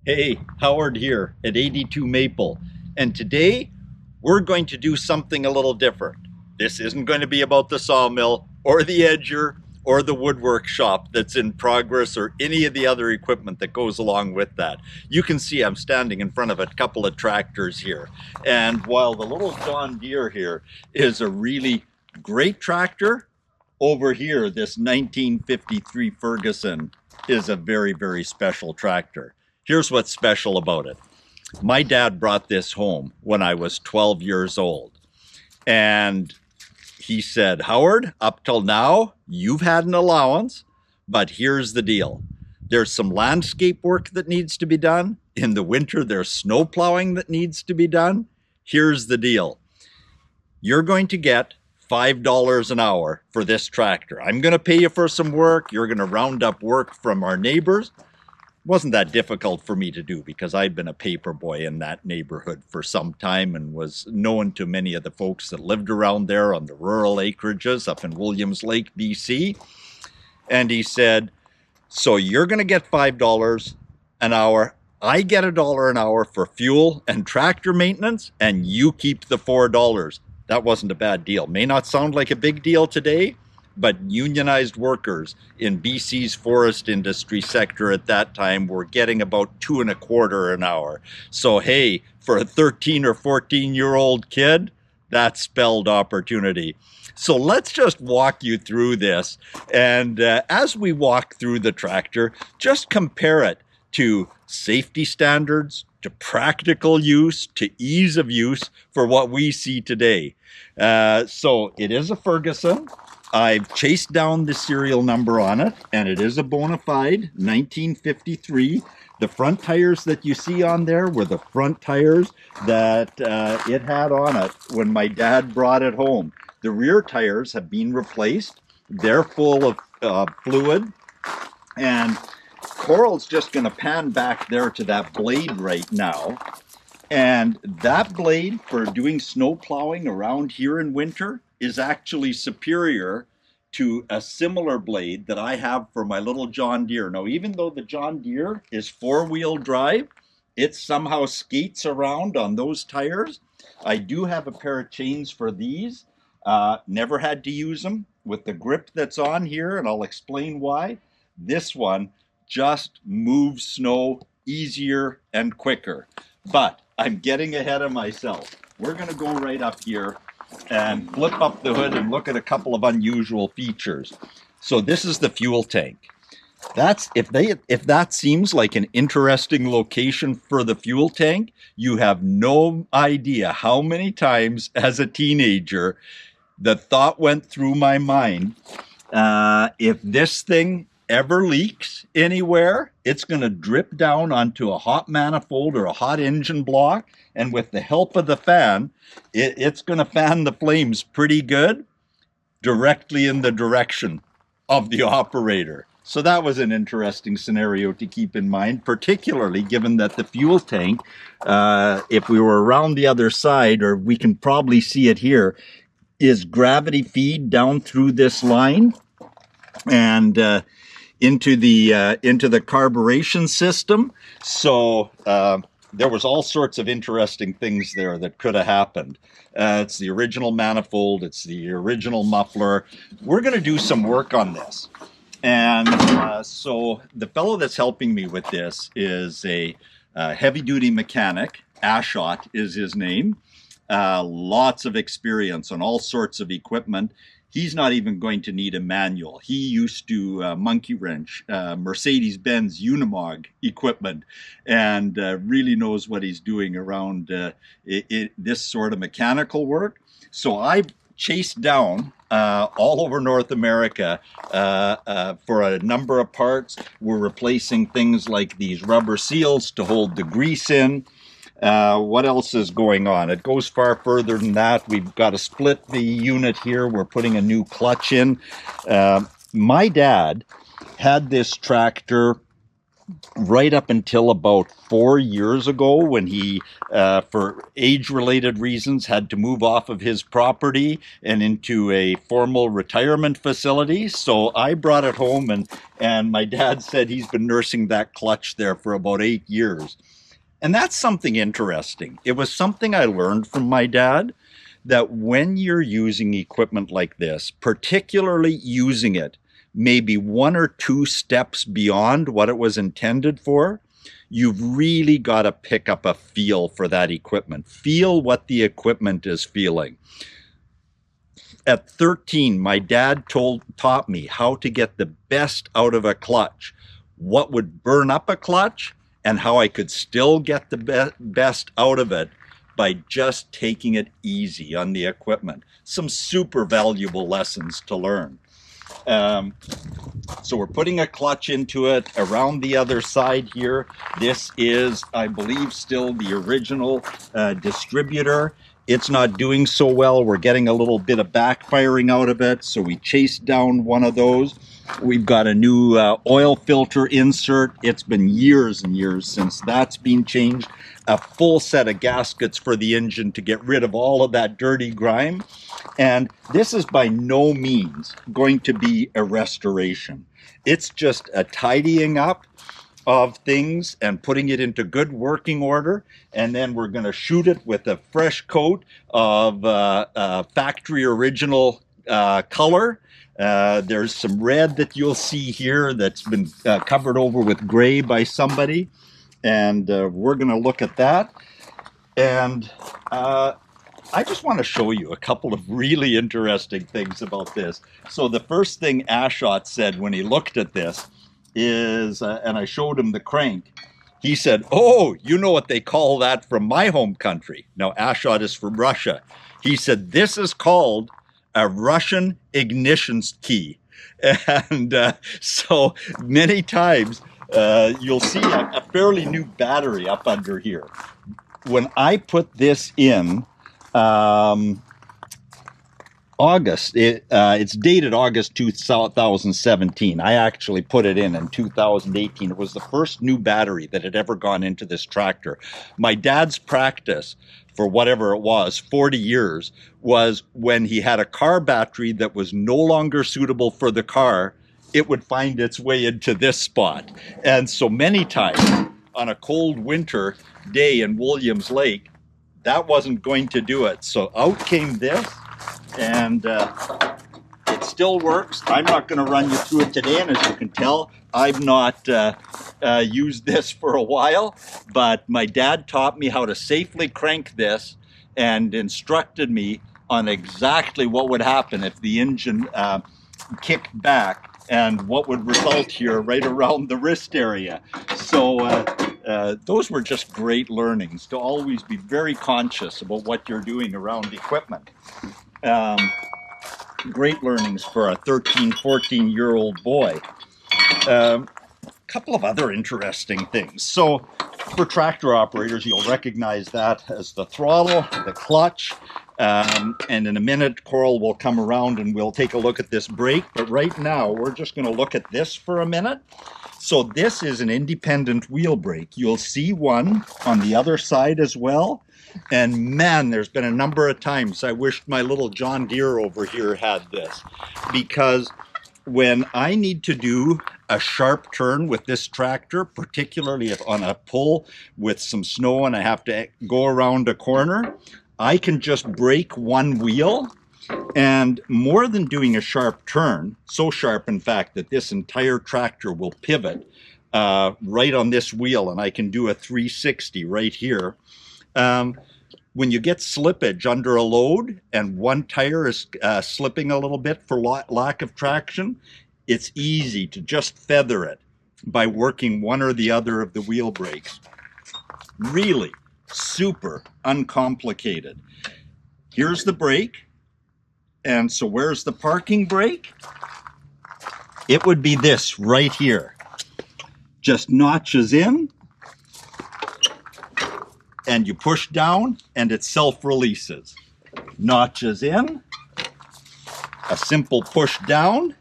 Hey, Howard here at 82 Maple, and today we're going to do something a little different. This isn't going to be about the sawmill or the edger or the woodwork shop that's in progress or any of the other equipment that goes along with that. You can see I'm standing in front of a couple of tractors here, and while the little John Deere here is a really great tractor, over here this 1953 Ferguson is a very, very special tractor. Here's what's special about it. My dad brought this home when I was 12 years old. And he said, Howard, up till now, you've had an allowance, but here's the deal. There's some landscape work that needs to be done. In the winter, there's snow plowing that needs to be done. Here's the deal. You're going to get $5 an hour for this tractor. I'm going to pay you for some work. You're going to round up work from our neighbors. Wasn't that difficult for me to do because I'd been a paper boy in that neighborhood for some time and was known to many of the folks that lived around there on the rural acreages up in Williams Lake, BC. And he said, so you're going to get $5 an hour. I get $1 an hour for fuel and tractor maintenance, and you keep the $4. That wasn't a bad deal. May not sound like a big deal today, but unionized workers in BC's forest industry sector at that time were getting about $2.25 an hour. So hey, for a 13 or 14-year-old kid, that spelled opportunity. So let's just walk you through this. And as we walk through the tractor, just compare it to safety standards, to practical use, to ease of use for what we see today. So it is a Ferguson. I've chased down the serial number on it, and it is a bona fide 1953. The front tires that you see on there were the front tires that it had on it when my dad brought it home. The rear tires have been replaced. They're full of fluid, and Coral's just going to pan back there to that blade right now. And that blade for doing snow plowing around here in winter is actually superior to a similar blade that I have for my little John Deere. Now, even though the John Deere is four-wheel drive, it somehow skates around on those tires. I do have a pair of chains for these. Never had to use them with the grip that's on here, and I'll explain why. This one just moves snow easier and quicker. But I'm getting ahead of myself. We're going to go right up here and flip up the hood and look at a couple of unusual features. So this is the fuel tank. That's if that seems like an interesting location for the fuel tank, you have no idea how many times as a teenager the thought went through my mind, if this thing ever leaks anywhere, it's going to drip down onto a hot manifold or a hot engine block, and with the help of the fan, it's going to fan the flames pretty good directly in the direction of the operator. So that was an interesting scenario to keep in mind, particularly given that the fuel tank, if we were around the other side, or we can probably see it here, is gravity feed down through this line and into the carburation system. So there was all sorts of interesting things there that could have happened. It's the original manifold. It's the original muffler. We're going to do some work on this. And so the fellow that's helping me with this is a heavy-duty mechanic. Ashot is his name. Lots of experience on all sorts of equipment. He's not even going to need a manual. He used to monkey wrench Mercedes-Benz Unimog equipment and really knows what he's doing around this sort of mechanical work. So I chased down all over North America for a number of parts. We're replacing things like these rubber seals to hold the grease in. What else is going on? It goes far further than that. We've got to split the unit here. We're putting a new clutch in. My dad had this tractor right up until about 4 years ago, when he, for age-related reasons, had to move off of his property and into a formal retirement facility. So I brought it home, and my dad said he's been nursing that clutch there for about 8 years. And that's something interesting. It was something I learned from my dad, that when you're using equipment like this, particularly using it maybe 1 or 2 steps beyond what it was intended for, you've really got to pick up a feel for that equipment. Feel what the equipment is feeling. At 13, my dad taught me how to get the best out of a clutch, what would burn up a clutch, and how I could still get the best out of it by just taking it easy on the equipment. Some super valuable lessons to learn. So we're putting a clutch into it. Around the other side here, this is, I believe, still the original distributor. It's not doing so well. We're getting a little bit of backfiring out of it, so we chased down one of those. We've got a new oil filter insert. It's been years and years since that's been changed. A full set of gaskets for the engine to get rid of all of that dirty grime. And this is by no means going to be a restoration. It's just a tidying up of things and putting it into good working order. And then we're going to shoot it with a fresh coat of factory original color. There's some red that you'll see here that's been covered over with gray by somebody. And we're going to look at that. And I just want to show you a couple of really interesting things about this. So the first thing Ashot said when he looked at this is, and I showed him the crank, he said, "Oh, you know what they call that from my home country." Now, Ashot is from Russia. He said, "This is called a Russian ignition key." And so many times you'll see a fairly new battery up under here. When I put this in August, it's dated August 2017. I actually put it in 2018. It was the first new battery that had ever gone into this tractor. My dad's practice for whatever it was, 40 years, was when he had a car battery that was no longer suitable for the car, it would find its way into this spot. And so many times on a cold winter day in Williams Lake, that wasn't going to do it. So out came this, and it still works. I'm not going to run you through it today, and as you can tell, I've not used this for a while, but my dad taught me how to safely crank this and instructed me on exactly what would happen if the engine kicked back and what would result here right around the wrist area. So those were just great learnings, to always be very conscious about what you're doing around equipment. Great learnings for a 13, 14-year-old boy. Couple of other interesting things. So for tractor operators, you'll recognize that as the throttle, the clutch, and in a minute, Coral will come around and we'll take a look at this brake. But right now, we're just going to look at this for a minute. So this is an independent wheel brake. You'll see one on the other side as well. And man, there's been a number of times I wished my little John Deere over here had this, because when I need to do a sharp turn with this tractor, particularly if on a pull with some snow and I have to go around a corner, I can just brake one wheel, and more than doing a sharp turn, so sharp in fact that this entire tractor will pivot right on this wheel, and I can do a 360 right here. When you get slippage under a load and one tire is slipping a little bit for lack of traction, it's easy to just feather it by working one or the other of the wheel brakes. Really super uncomplicated. Here's the brake. And so where's the parking brake? It would be this right here. Just notches in, and you push down and it self-releases. Notches in, a simple push down,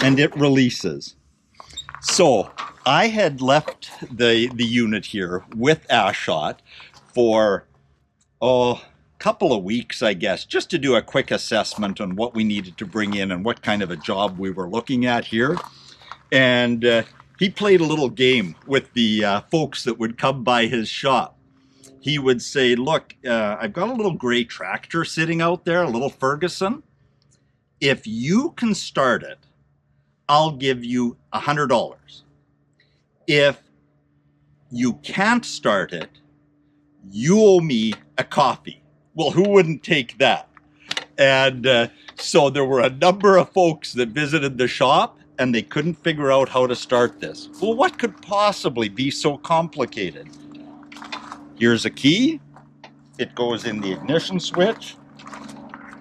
and it releases. So I had left the unit here with Ashot for a couple of weeks, I guess, just to do a quick assessment on what we needed to bring in and what kind of a job we were looking at here. And he played a little game with the folks that would come by his shop. He would say, look, I've got a little gray tractor sitting out there, a little Ferguson. If you can start it, I'll give you $100. If you can't start it, you owe me a coffee. Well, who wouldn't take that? And so there were a number of folks that visited the shop and they couldn't figure out how to start this. Well, what could possibly be so complicated? Here's a key. It goes in the ignition switch.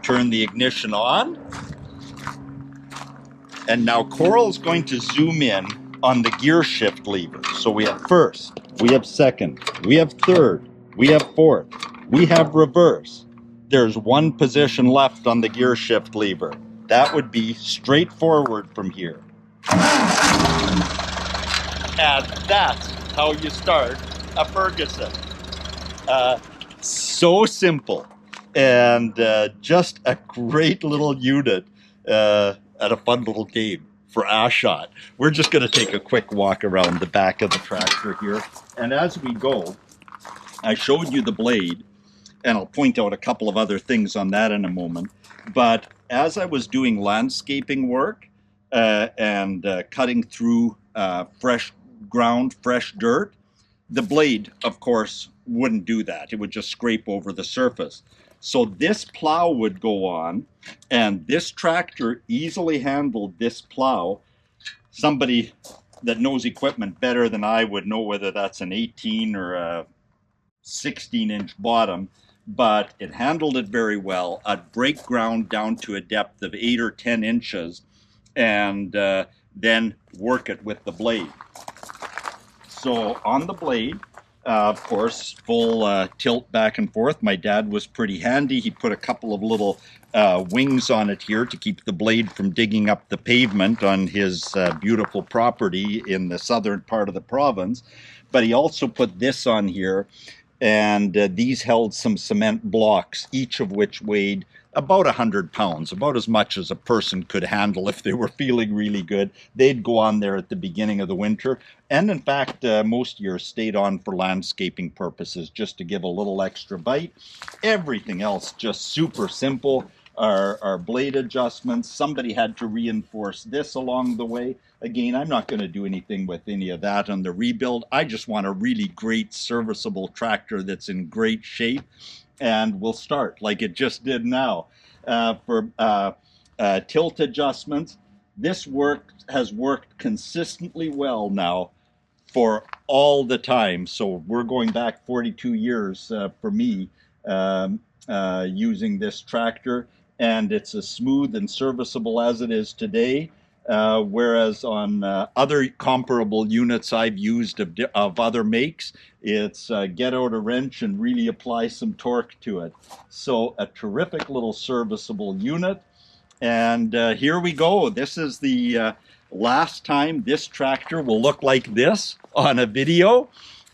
Turn the ignition on. And now Coral's going to zoom in on the gear shift lever. So we have first, we have second, we have third, we have fourth, we have reverse. There's one position left on the gear shift lever. That would be straight forward from here. And that's how you start a Ferguson. So simple, and just a great little unit and a fun little game for Ashot. We're just going to take a quick walk around the back of the tractor here. And as we go, I showed you the blade, and I'll point out a couple of other things on that in a moment. But as I was doing landscaping work and cutting through fresh ground, fresh dirt, the blade, of course, wouldn't do that. It would just scrape over the surface. So this plow would go on, and this tractor easily handled this plow. Somebody that knows equipment better than I would know whether that's an 18 or a 16-inch bottom, but it handled it very well. I'd break ground down to a depth of 8 or 10 inches and then work it with the blade. So on the blade, of course, full tilt back and forth. My dad was pretty handy. He put a couple of little wings on it here to keep the blade from digging up the pavement on his beautiful property in the southern part of the province. But he also put this on here, and these held some cement blocks, each of which weighed about 100 pounds, about as much as a person could handle if they were feeling really good. They'd go on there at the beginning of the winter, and in fact, most years stayed on for landscaping purposes, just to give a little extra bite. Everything else just super simple. Our blade adjustments, somebody had to reinforce this along the way. Again, I'm not going to do anything with any of that on the rebuild. I just want a really great serviceable tractor that's in great shape, and we'll start like it just did now. For tilt adjustments, this has worked consistently well now for all the time. So we're going back 42 years for me using this tractor, and it's as smooth and serviceable as it is today. Whereas on other comparable units I've used of other makes, it's get out a wrench and really apply some torque to it. So a terrific little serviceable unit. And here we go. This is the last time this tractor will look like this on a video.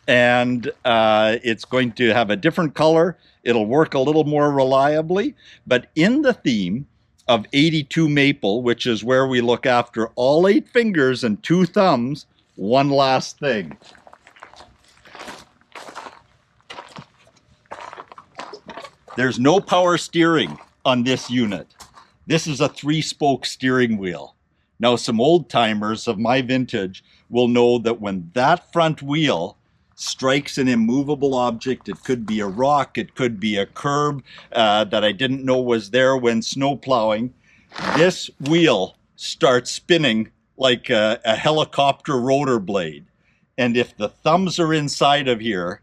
And it's going to have a different color. It'll work a little more reliably. But in the theme of 82 maple, which is where we look after all 8 fingers and 2 thumbs, one last thing. There's no power steering on this unit. This is a 3-spoke steering wheel. Now, some old timers of my vintage will know that when that front wheel strikes an immovable object, it could be a rock, it could be a curb that I didn't know was there when snow plowing, this wheel starts spinning like a helicopter rotor blade. And if the thumbs are inside of here,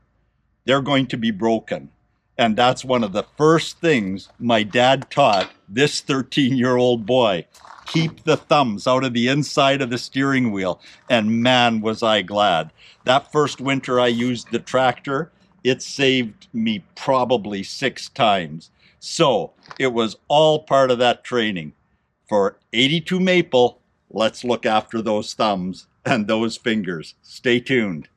they're going to be broken. And that's one of the first things my dad taught this 13-year-old boy. Keep the thumbs out of the inside of the steering wheel. And man, was I glad. That first winter I used the tractor, it saved me probably 6 times. So it was all part of that training. For 82 maple, let's look after those thumbs and those fingers. Stay tuned.